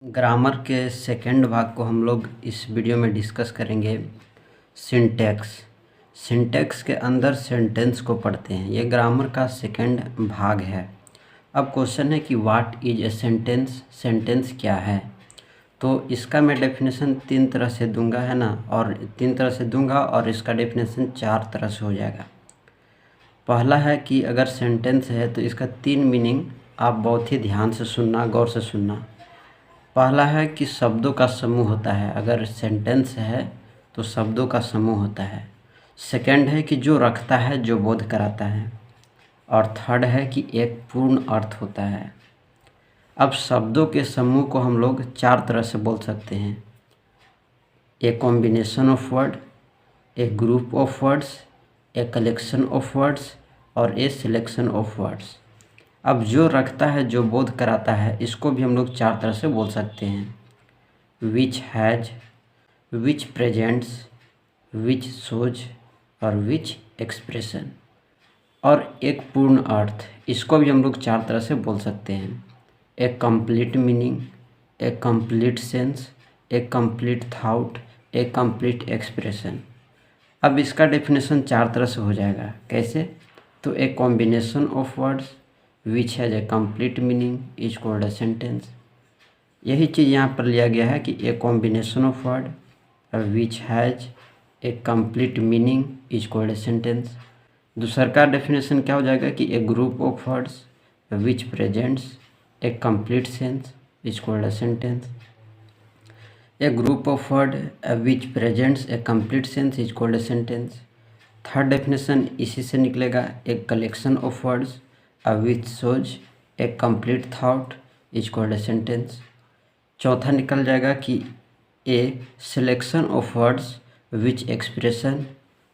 Grammar के second भाग को हम लोग इस वीडियो में डिस्कस करेंगे। सिंटैक्स सिंटैक्स के अंदर सेंटेंस को पढ़ते हैं। ये ग्रामर का सेकंड भाग है। अब क्वेश्चन है कि what is a sentence, sentence क्या है। तो इसका मैं डेफिनेशन तीन तरह से दूंगा, है ना, और तीन तरह से दूंगा और इसका डेफिनेशन चार तरह से हो जाएगा। पहला है कि अगर सेंटेंस है तो इसका तीन मीनिंग आप बहुत ही ध्यान से सुनना, गौर से सुनना। पहला है कि शब्दों का समूह होता है। अगर सेंटेंस है तो शब्दों का समूह होता है। सेकंड है कि जो रखता है, जो बोध कराता है। और थर्ड है कि एक पूर्ण अर्थ होता है। अब शब्दों के समूह को हम लोग चार तरह से बोल सकते हैं। ए combination of word, A group of words, A collection of words और ए सिलेक्शन ऑफ वर्ड्स। अब जो रखता है, जो बोध कराता है, इसको भी हम लोग चार तरह से बोल सकते हैं। Which has, which presents, which shows और विच एक्सप्रेशन। और एक पूर्ण अर्थ, इसको भी हम लोग चार तरह से बोल सकते हैं। ए कंप्लीट मीनिंग, ए कंप्लीट सेंस, ए कंप्लीट थाउट, ए कंप्लीट एक्सप्रेशन। अब इसका डेफिनेशन चार तरह से हो जाएगा। कैसे? तो a combination of words which has a complete meaning is called a sentence. यही चीज़ यहाँ पर लिया गया है कि a combination of word which has a complete meaning is called a sentence. दूसरा का डेफिनेशन क्या हो जाएगा कि a group of words which presents a complete sense is called a sentence. A group of word which presents a complete sense is called a sentence. Third definition इसी से निकलेगा। A collection of words which shows a complete thought is called a sentence. चौथा निकल जाएगा कि a selection of words which expression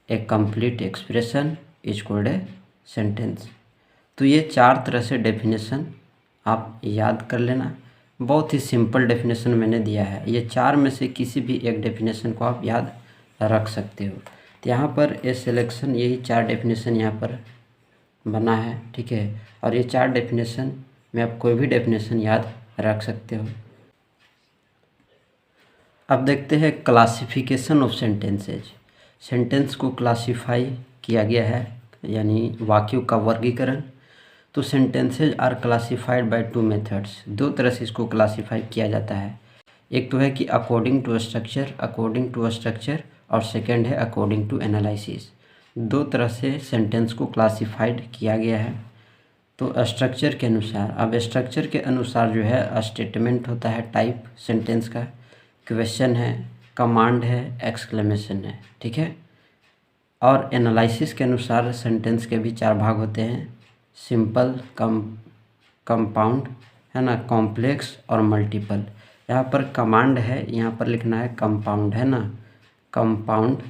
a complete expression is called a sentence. तो ये चार तरह से डेफिनेशन आप याद कर लेना। बहुत ही सिंपल डेफिनेशन मैंने दिया है। ये चार में से किसी भी एक डेफिनेशन को आप याद रख सकते हो। तो यहाँ पर ए सिलेक्शन, यही चार डेफिनेशन यहाँ पर बना है, ठीक है। और ये चार डेफिनेशन में आप कोई भी डेफिनेशन याद रख सकते हो। अब देखते हैं क्लासिफिकेशन ऑफ सेंटेंसेज। सेंटेंस को क्लासिफाई किया गया है, यानी वाक्यों का वर्गीकरण। तो sentences are classified by two methods. दो तरह से इसको क्लासिफाई किया जाता है। एक तो है कि अकॉर्डिंग टू स्ट्रक्चर, और सेकंड है अकॉर्डिंग टू एनालिसिस। दो तरह से सेंटेंस को क्लासिफाइड किया गया है। तो स्ट्रक्चर के अनुसार, अब स्ट्रक्चर के अनुसार जो है स्टेटमेंट होता है टाइप सेंटेंस का, क्वेश्चन है, कमांड है, एक्सक्लेमेशन है, ठीक है। और एनालिसिस के अनुसार सेंटेंस के भी चार भाग होते हैं। सिंपल, कंपाउंड, है ना, कॉम्प्लेक्स और मल्टीपल। यहाँ पर कमांड है, यहाँ पर लिखना है कंपाउंड, है ना, कंपाउंड।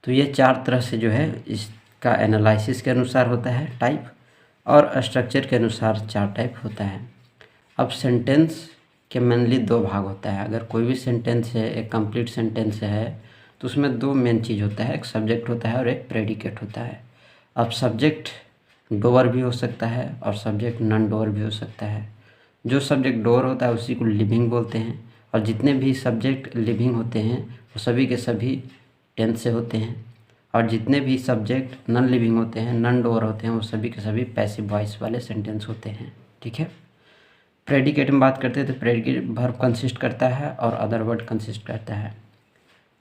तो ये चार तरह से जो है इसका एनालिसिस के अनुसार होता है टाइप, और स्ट्रक्चर के अनुसार चार टाइप होता है। अब सेंटेंस के मेनली दो भाग होता है। अगर कोई भी सेंटेंस है, एक कंप्लीट सेंटेंस है, तो उसमें दो मेन चीज़ होता है, एक सब्जेक्ट होता है और एक प्रेडिकेट होता है। अब सब्जेक्ट डोअर भी हो सकता है और सब्जेक्ट नॉन डोअर भी हो सकता है। जो सब्जेक्ट डोअर होता है उसी को लिविंग बोलते हैं, और जितने भी सब्जेक्ट लिविंग होते हैं वो सभी के सभी टेंस से होते हैं, और जितने भी सब्जेक्ट नॉन लिविंग होते हैं, नॉन डोअर होते हैं, वो सभी के सभी पैसिव वॉइस वाले सेंटेंस होते हैं, ठीक है। प्रेडिकेट में बात करते हैं तो प्रेडिकेट वर्ब कंसिस्ट करता है और अदर वर्ड कंसिस्ट करता है।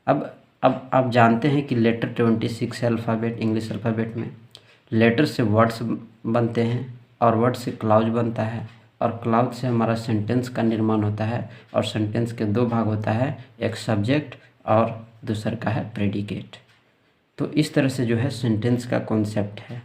अब आप जानते हैं कि लेटर 26 है अल्फ़ाबेट, इंग्लिश अल्फ़ाबेट में। लेटर से वर्ड्स बनते हैं और वर्ड से क्लाउज बनता है, और क्लाउज से हमारा सेंटेंस का निर्माण होता है। और सेंटेंस के दो भाग होता है, एक सब्जेक्ट और दूसरा का है प्रेडिकेट। तो इस तरह से जो है सेंटेंस का कॉन्सेप्ट है।